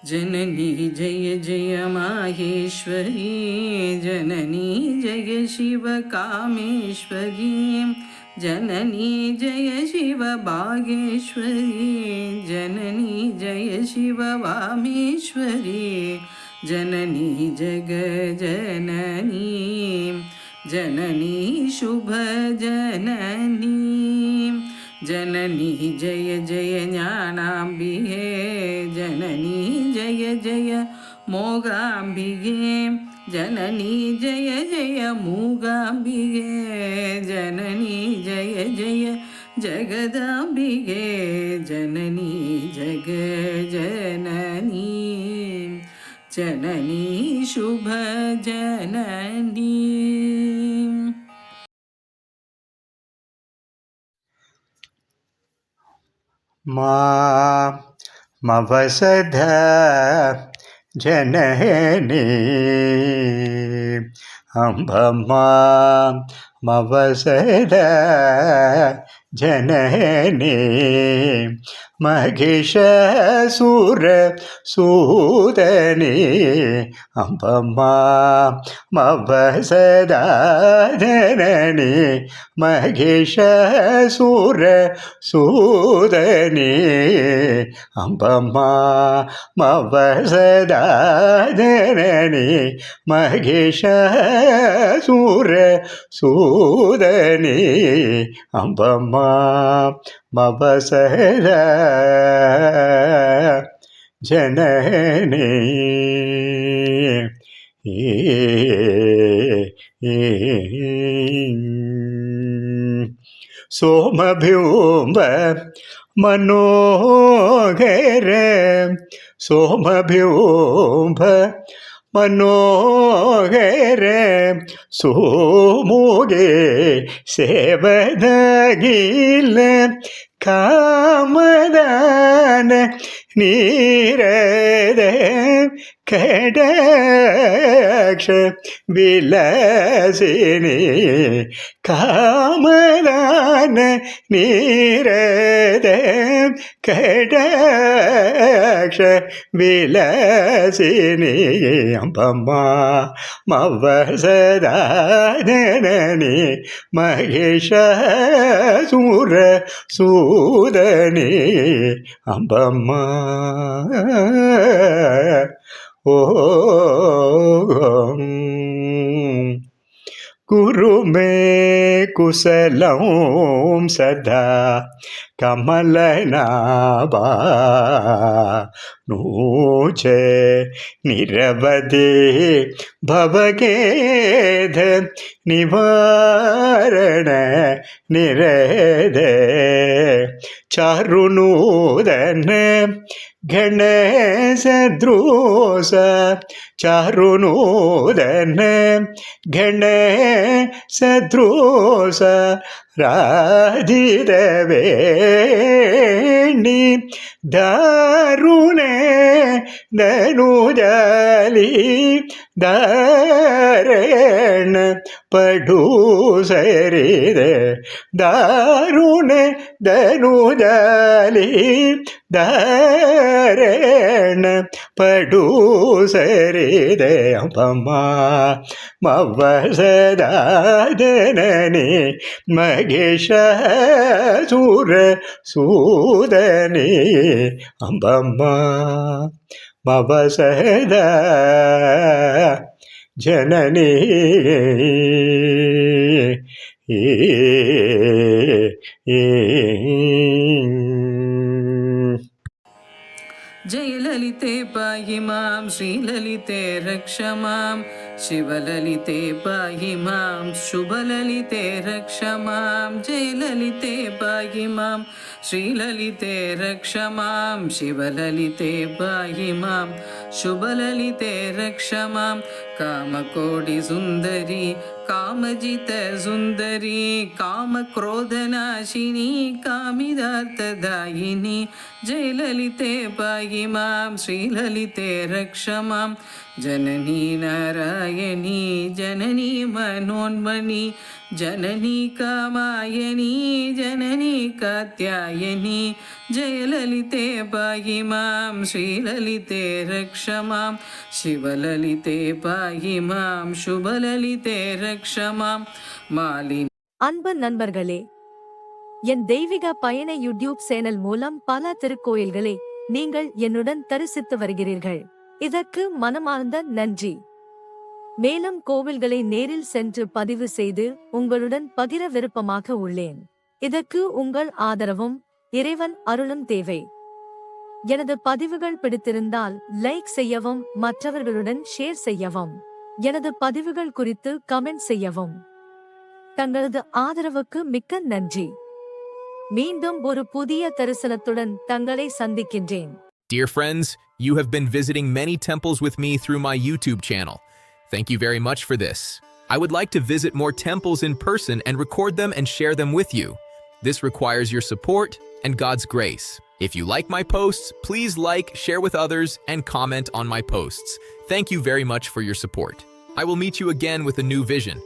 जननी जय जय माहेश्वरी, जननी जय शिव कामेश्वरी, जननी जय शिव भागेश्वरी, जननी जय शिव वामेश्वरी, जननी जग जननी, जननी शुभ जननी, जननी जय जय ज्ञानाम्बिके, जननी जय जय मोगाम्बिके, जननी जय जय मूगाम्बिके, जननी जय जय जगदाम्बिके, जननी जग जननी, जननी शुभ जननी. मवसधा जननी अम्बम्मा मवसधा जननी महिषासुर सूदनी अम्बम्मा मवसधा जननी महिषासुर सूदनी अम्बम्मा मवसधा जननी महिषासुर सूदनी अम्बम्मा मवसधा जननी. सोमभ्यूम्ब मनोहर, सोमभ्यूम्ब मनोहर, सोमुगे सेवदगिल कामदान नीरद कटाक्ष विलासिनी कामदान नीरद कटाक्ष विलासिनी अम्बम्मा मवसधा जननी महिषासुर सूदनी अम्बम्मा. गुरु में कुशलम सदा कमलनाभा, नूचे निरवधि भवखेद निवारण निरेदे, चारुनूदन गणेश द्रोष, चारुनूदन गणेश द्रोष, राधिरवेणी दारुणे धनुजाली दारण पढ़ू सरिद, दारुणे धनुजाली दारण पढ़ू सरिद अम्बम्मा मवसधा जननी महिषासुर सूदनी अम्बम्मा मवसधा जननी. जय ललिते पाहि मां, श्रीललिते रक्ष मां, शिवललिते पाहि मां, शुभललिते रक्ष मां. जय ललिते पाहि मां, श्रीललिते रक्ष मां, शिवललिते पाहि मां, शुभललिते रक्ष मां. कामकोटि सुन्दरी कामजित सुन्दरी, कामक्रोधनाशिनी कामिदार्थदायिनी. जय ललिते पाहि मां, श्रीललिते रक्ष मां. जननी नारायणी जननी मनोन्मणि, जननी कामायनी जननी कात्यायनी जयललिते पाहि मां श्रीललिते रक्ष मां शिवललिते पाहि मां शुभललिते रक्ष मां मालिनी. அன்பு நண்பர்களே, என் தெய்வீக பயண யூடியூப் சேனல் மூலம் பல திருக்கோயில்களை நீங்கள் என்னுடன் தரிசித்து வருகிறீர்கள். இதற்கு மனமார்ந்த நன்றி. மேலும் கோவில்களை நேரில் சென்று பதிவு செய்து உங்களுடன் பகிர விருப்பமாக உள்ளேன். இதற்கு உங்கள் ஆதரவும் இறைவன் அருளும் தேவை. எனது பதிவுகள் பிடித்திருந்தால் லைக் செய்யவும், மற்றவர்களுடன் ஷேர் செய்யவும், எனது பதிவுகள் குறித்து கமெண்ட் செய்யவும். தங்களது ஆதரவுக்கு மிக்க நன்றி. மீண்டும் ஒரு புதிய தரிசனத்துடன் தங்களை சந்திக்கின்றேன். Dear friends, you have been visiting many temples with me through my YouTube channel. Thank you very much for this. I would like to visit more temples in person and record them and share them with you. This requires your support and God's grace. If you like my posts, please like, share with others, and comment on my posts. Thank you very much for your support. I will meet you again with a new vision.